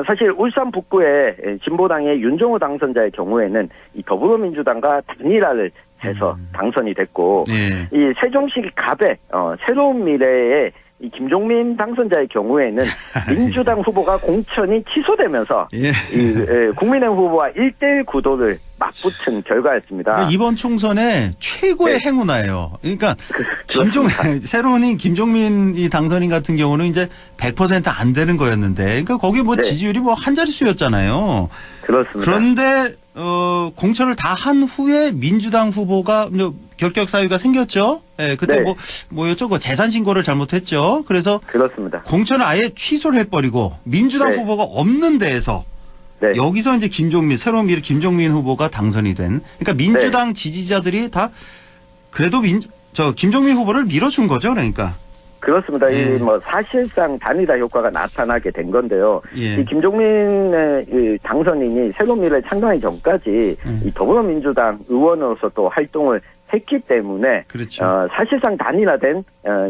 사실 울산 북구의 진보당의 윤종호 당선자의 경우에는 이 더불어민주당과 단일화를 해서 당선이 됐고 이 세종시 갑의 새로운 미래의 이 김종민 당선자의 경우에는 민주당 후보가 공천이 취소되면서 이 국민의힘 후보와 1대1 구도를 맞붙은 결과였습니다. 그러니까 이번 총선에 최고의 행운아예요. 그러니까 새로운 김종민 이 당선인 같은 경우는 이제 100% 안 되는 거였는데, 그러니까 거기 지지율이 한 자릿수였잖아요. 그렇습니다. 그런데 공천을 다 한 후에 민주당 후보가 결격 사유가 생겼죠. 그때 뭐였죠? 재산 신고를 잘못했죠. 그래서 그렇습니다. 공천을 아예 취소를 해버리고 민주당 후보가 없는 데에서 여기서 이제 새로운 미래 김종민 후보가 당선이 된. 그러니까 민주당 지지자들이 다 그래도 김종민 후보를 밀어준 거죠, 그러니까. 그렇습니다. 사실상 단일화 효과가 나타나게 된 건데요. 이 김종민의 이 당선인이 새로운 미래를 창당하기 전까지 이 더불어민주당 의원으로서 또 활동을 했기 때문에 사실상 단일화된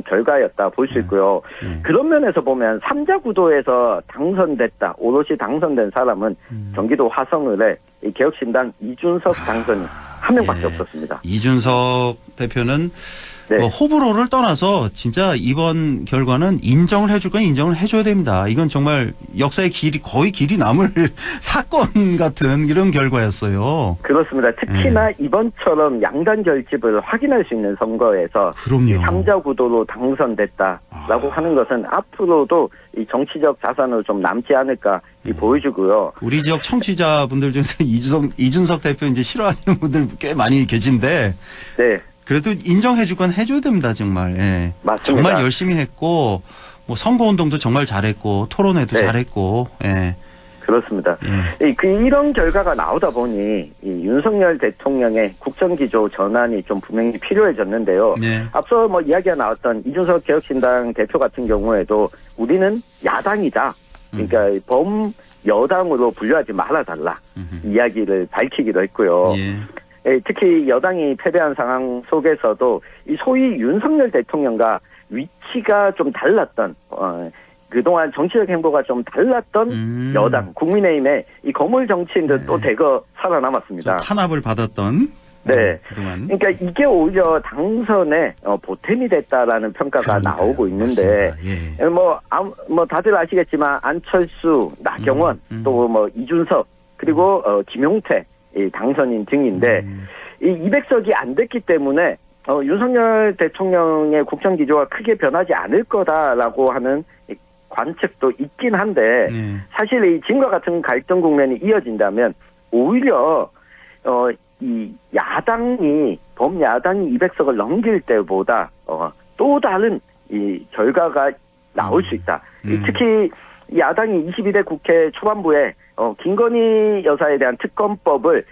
결과였다 볼 수 있고요. 그런 면에서 보면 3자 구도에서 당선됐다, 오롯이 당선된 사람은 경기도 화성을의 이 개혁신당 이준석 당선인 한 명밖에 없었습니다. 이준석 대표는 호불호를 떠나서 진짜 이번 결과는 인정을 해줄 건 인정을 해줘야 됩니다. 이건 정말 역사의 거의 길이 남을 사건 같은 이런 결과였어요. 그렇습니다. 특히나 이번처럼 양당 결집을 확인할 수 있는 선거에서 3자 구도로 당선됐다라고 하는 것은 앞으로도 이 정치적 자산으로 좀 남지 않을까 보여주고요. 우리 지역 청취자분들 중에서 이준석 대표 이제 싫어하시는 분들 꽤 많이 계신데 그래도 인정해줄 건 해줘야 됩니다, 정말. 맞습니다. 정말 열심히 했고, 선거운동도 정말 잘했고, 토론회도 잘했고, 그렇습니다. 이런 결과가 나오다 보니 이 윤석열 대통령의 국정기조 전환이 좀 분명히 필요해졌는데요. 앞서 이야기가 나왔던 이준석 개혁신당 대표 같은 경우에도 우리는 야당이다. 그러니까 범여당으로 분류하지 말아달라. 이야기를 밝히기도 했고요. 특히 여당이 패배한 상황 속에서도 이 소위 윤석열 대통령과 위치가 좀 달랐던 그동안 정치적 행보가 좀 달랐던 여당 국민의힘의 이 거물 정치인들도 대거 살아남았습니다. 탄압을 받았던 그동안. 그러니까 이게 오히려 당선에 보탬이 됐다라는 평가가 나오고 있는데 다들 아시겠지만 안철수, 나경원 또 이준석 그리고 김용태 당선인 등인데 이 200석이 안 됐기 때문에 윤석열 대통령의 국정 기조가 크게 변하지 않을 거다라고 하는 관측도 있긴 한데 사실 이 지금과 같은 갈등 국면이 이어진다면 오히려 이 야당이 범야당이 200석을 넘길 때보다 또 다른 이 결과가 나올 수 있다. 특히 야당이 22대 국회 초반부에 김건희 여사에 대한 특검법을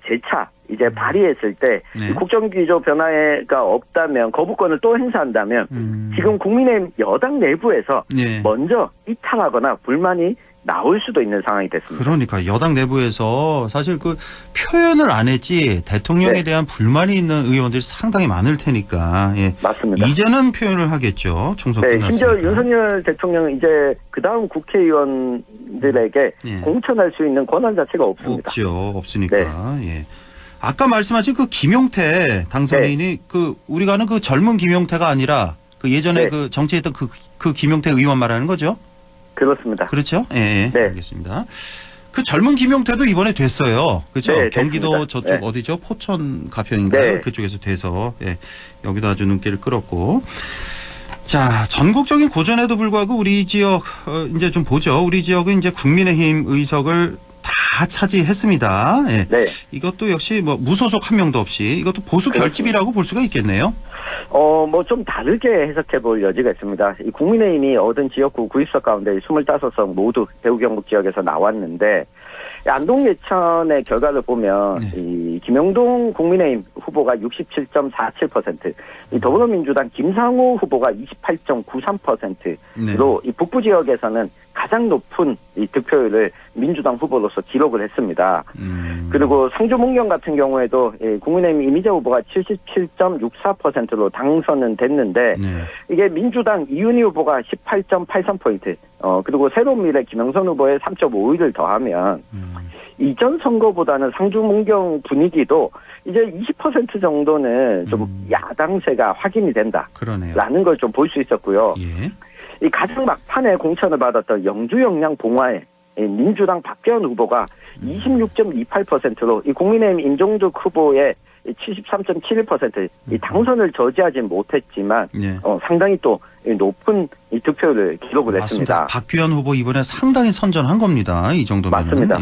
재차 이제 발의했을 때 국정기조 변화가 없다면 거부권을 또 행사한다면 지금 국민의힘 여당 내부에서 먼저 이탈하거나 불만이 나올 수도 있는 상황이 됐습니다. 그러니까 여당 내부에서 사실 그 표현을 안 했지 대통령에 대한 불만이 있는 의원들이 상당히 많을 테니까 맞습니다. 이제는 표현을 하겠죠. 총선 끝났으니까. 심지어 윤석열 대통령은 이제 그 다음 국회의원들에게 공천할 수 있는 권한 자체가 없습니다. 없으니까. 아까 말씀하신 그 김용태 당선인이 그 우리가 아는 그 젊은 김용태가 아니라 그 예전에 그 정치했던 그 김용태 의원 말하는 거죠? 그렇습니다. 그렇죠? 알겠습니다. 그 젊은 김용태도 이번에 됐어요. 그렇죠? 경기도 됐습니다. 저쪽 어디죠? 포천 가평인가요? 그쪽에서 돼서 여기도 아주 눈길을 끌었고. 자, 전국적인 고전에도 불구하고 우리 지역 이제 좀 보죠. 우리 지역은 이제 국민의힘 의석을 다 차지했습니다. 이것도 역시 뭐 무소속 한 명도 없이 이것도 보수 결집이라고 볼 수가 있겠네요. 뭐 좀 다르게 해석해 볼 여지가 있습니다. 이 국민의힘이 얻은 지역구 구입석 가운데 25석 모두 대구 경북 지역에서 나왔는데 안동 예천의 결과를 보면 이 김영동 국민의힘 후보가 67.47%, 이 더불어민주당 김상호 후보가 28.93%로 이 북부 지역에서는 가장 높은 이 득표율을 민주당 후보로서 기록을 했습니다. 그리고 상주 문경 같은 경우에도 국민의힘 이미재 후보가 77.64%로 당선은 됐는데 이게 민주당 이윤희 후보가 18.83포인트, 그리고 새로운 미래 김영선 후보의 3.51을 더하면 이전 선거보다는 상주 문경 분위기도 이제 20% 정도는 좀 야당세가 확인이 된다. 라는 걸 좀 볼 수 있었고요. 이 가장 막판에 공천을 받았던 영주 영양 봉화의 민주당 박대현 후보가 26.28%로 이 국민의힘 임종득 후보의 73.71% 이 당선을 저지하진 못했지만 상당히 또 높은 이 득표를 기록을 했습니다. 박규현 후보 이번에 상당히 선전한 겁니다. 이 정도면. 맞습니다.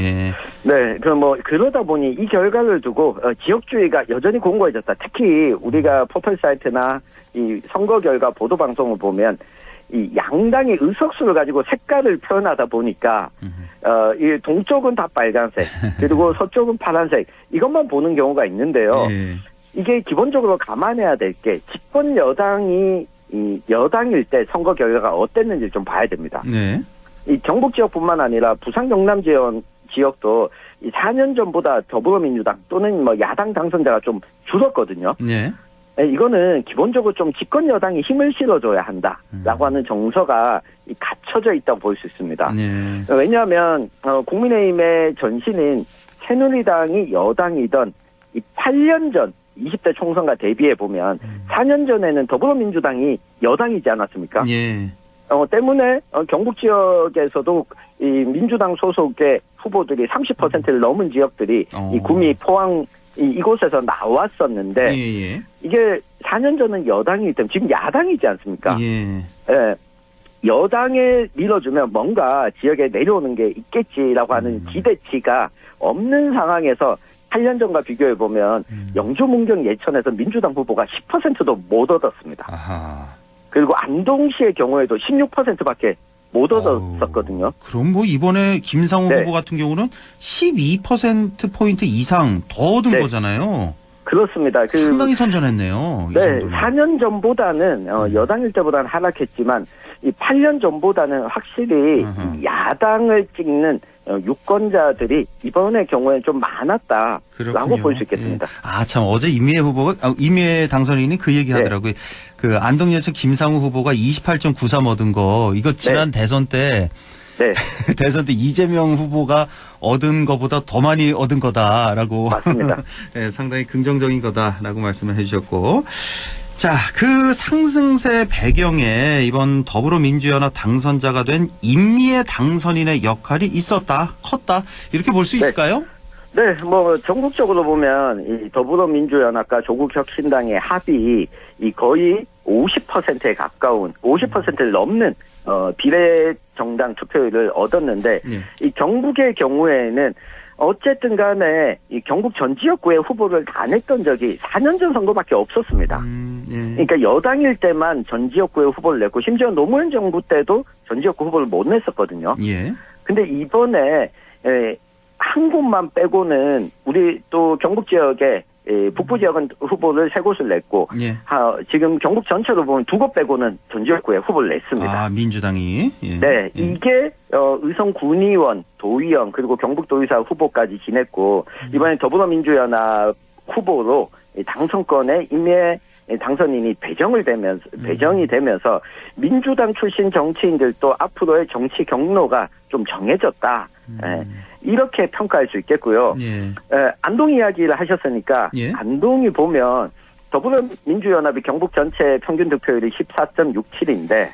그럼 뭐 그러다 보니 이 결과를 두고 지역주의가 여전히 공고해졌다. 특히 우리가 포털 사이트나 이 선거 결과 보도 방송을 보면 이 양당의 의석수를 가지고 색깔을 표현하다 보니까 이 동쪽은 다 빨간색 그리고 서쪽은 파란색 이것만 보는 경우가 있는데요. 이게 기본적으로 감안해야 될 게 집권 여당이 이 여당일 때 선거 결과가 어땠는지 좀 봐야 됩니다. 이 경북 지역뿐만 아니라 부산 경남 지역도 이 4년 전보다 더불어민주당 또는 뭐 야당 당선자가 좀 줄었거든요. 이거는 기본적으로 좀 집권 여당이 힘을 실어줘야 한다라고 하는 정서가 갖춰져 있다고 볼 수 있습니다. 왜냐하면 국민의힘의 전신인 새누리당이 여당이던 이 8년 전 20대 총선과 대비해 보면 4년 전에는 더불어민주당이 여당이지 않았습니까? 때문에 경북 지역에서도 이 민주당 소속의 후보들이 30%를 넘은 지역들이 이 구미, 포항 이곳에서 나왔었는데 이게 4년 전은 여당이기 때문에 지금 야당이지 않습니까? 여당에 밀어주면 뭔가 지역에 내려오는 게 있겠지라고 하는 기대치가 없는 상황에서 8년 전과 비교해보면 영주 문경 예천에서 민주당 후보가 10%도 못 얻었습니다. 그리고 안동시의 경우에도 16%밖에 못 얻었었거든요. 그럼 뭐 이번에 김상호 후보 같은 경우는 12%포인트 이상 더 얻은 거잖아요. 그렇습니다. 상당히 선전했네요. 4년 전보다는 여당일 때보다는 하락했지만 이 8년 전보다는 확실히 야당을 찍는 유권자들이 이번의 경우에 좀 많았다라고 볼 수 있겠습니다. 참 어제 임미애 당선인이 그 얘기 하더라고요. 그 안동에서 김상우 후보가 28.93 얻은 거 이거 지난 대선 때 대선 때 이재명 후보가 얻은 것보다 더 많이 얻은 거다라고. 맞습니다. 상당히 긍정적인 거다라고 말씀을 해주셨고. 자, 그 상승세 배경에 이번 더불어민주연합 당선자가 된 임미애 당선인의 역할이 있었다, 컸다 이렇게 볼 수 있을까요? 네, 뭐 전국적으로 보면 이 더불어민주연합과 조국혁신당의 합이 이 거의 50%에 가까운 50%를 넘는 비례정당 투표율을 얻었는데 이 경북의 경우에는 어쨌든 간에 이 경북 전 지역구의 후보를 다 냈던 적이 4년 전 선거밖에 없었습니다. 그러니까 여당일 때만 전 지역구의 후보를 냈고 심지어 노무현 정부 때도 전 지역구 후보를 못 냈었거든요. 근데 이번에 한 곳만 빼고는 우리 또 경북 지역에 북부 지역은 후보를 3곳을 냈고 지금 경북 전체로 보면 2곳 빼고는 전 지역구에 후보를 냈습니다. 아, 민주당이. 네, 이게 의성 군의원, 도의원 그리고 경북도의사 후보까지 지냈고 이번에 더불어민주연합 후보로 당선권에 임예 당선인이 배정이 되면서 민주당 출신 정치인들도 앞으로의 정치 경로가 좀 정해졌다. 이렇게 평가할 수 있겠고요. 안동 이야기를 하셨으니까 안동이 보면 더불어민주연합이 경북 전체 평균 득표율이 14.67인데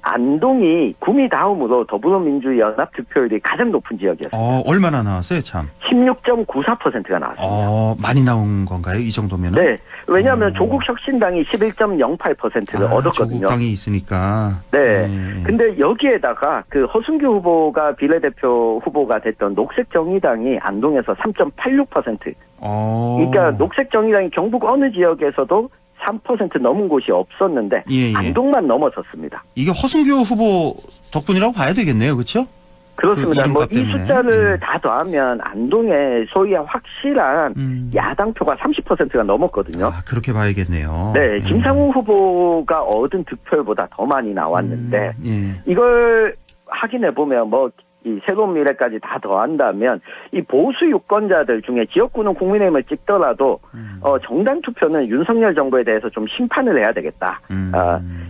안동이 구미 다음으로 더불어민주연합 득표율이 가장 높은 지역이었어요. 얼마나 나왔어요, 참? 16.94%가 나왔습니다. 많이 나온 건가요, 이 정도면은? 네. 왜냐하면 조국혁신당이 11.08%를 얻었거든요. 조국당이 있으니까. 네. 근데 여기에다가 그 허순규 후보가 비례대표 후보가 됐던 녹색정의당이 안동에서 3.86%. 그러니까 녹색정의당이 경북 어느 지역에서도 3% 넘은 곳이 없었는데 안동만 넘어섰습니다. 이게 허순규 후보 덕분이라고 봐야 되겠네요. 그렇죠? 그렇습니다. 뭐 이 숫자를 다 더하면 안동에 소위 확실한 야당표가 30%가 넘었거든요. 그렇게 봐야겠네요. 네, 김상우 후보가 얻은 득표율보다 더 많이 나왔는데 이걸 확인해 보면 뭐 이 새로운 미래까지 다 더한다면 이 보수 유권자들 중에 지역구는 국민의힘을 찍더라도 정당 투표는 윤석열 정부에 대해서 좀 심판을 해야 되겠다.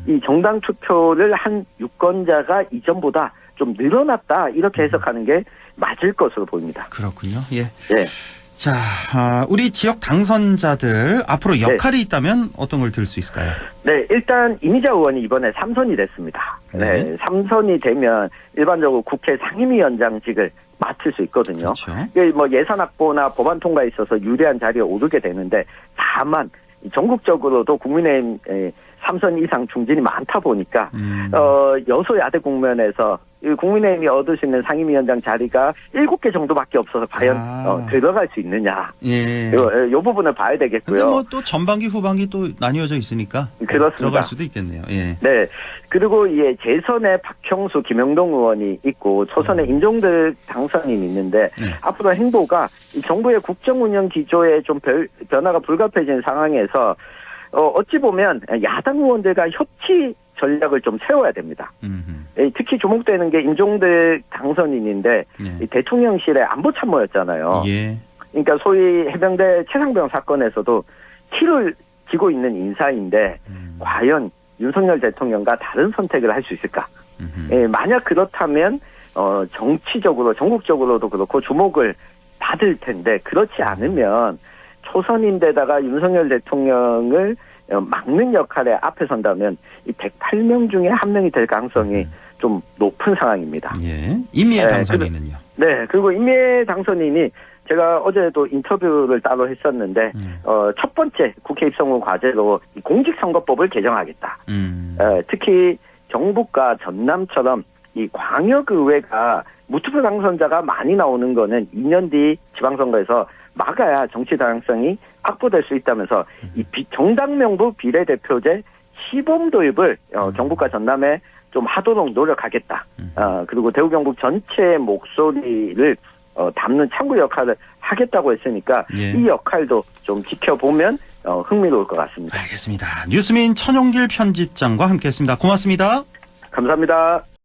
이 정당 투표를 한 유권자가 이전보다 좀 늘어났다 이렇게 해석하는 게 맞을 것으로 보입니다. 그렇군요. 예. 자, 우리 지역 당선자들 앞으로 역할이 있다면 어떤 걸 들 수 있을까요? 네, 일단 이미자 의원이 이번에 3선이 됐습니다. 네, 3선이 되면 일반적으로 국회 상임위원장직을 맡을 수 있거든요. 뭐 예산 확보나 법안 통과에 있어서 유리한 자리에 오르게 되는데 다만 전국적으로도 국민의힘 3선 이상 중진이 많다 보니까 여소야대 국면에서 국민의힘이 얻을 수 있는 상임위원장 자리가 7개 정도밖에 없어서 과연 들어갈 수 있느냐. 이 부분을 봐야 되겠고요. 근데 뭐 또 전반기 후반기 또 나뉘어져 있으니까 그렇습니다. 들어갈 수도 있겠네요. 네. 그리고 재선에 박형수, 김영동 의원이 있고 초선에 임종득 당선인이 있는데 앞으로 행보가 이 정부의 국정운영 기조에 좀 변화가 불가피해진 상황에서 어찌 보면 야당 의원들과 협치 전략을 좀 세워야 됩니다. 특히 주목되는 게 임종득 당선인인데 대통령실의 안보참모였잖아요. 그러니까 소위 해병대 최상병 사건에서도 키를 쥐고 있는 인사인데 과연 윤석열 대통령과 다른 선택을 할 수 있을까? 만약 그렇다면 정치적으로 전국적으로도 그렇고 주목을 받을 텐데 그렇지 않으면 초선인데다가 윤석열 대통령을 막는 역할에 앞에 선다면 이 108명 중에 한 명이 될 가능성이 좀 높은 상황입니다. 임미애 당선인은요? 네, 그리고 임미애 당선인이 제가 어제도 인터뷰를 따로 했었는데 첫 번째 국회 입성 후 과제로 공직선거법을 개정하겠다. 특히 경북과 전남처럼 이 광역의회가 무투표 당선자가 많이 나오는 거는 2년 뒤 지방선거에서 막아야 정치 다양성이 확보될 수 있다면서 이 정당 명부 비례대표제 시범 도입을 경북과 전남에 좀 하도록 노력하겠다. 그리고 대구 경북 전체의 목소리를 담는 창구 역할을 하겠다고 했으니까 이 역할도 좀 지켜보면 흥미로울 것 같습니다. 알겠습니다. 뉴스민 천용길 편집장과 함께했습니다. 고맙습니다. 감사합니다.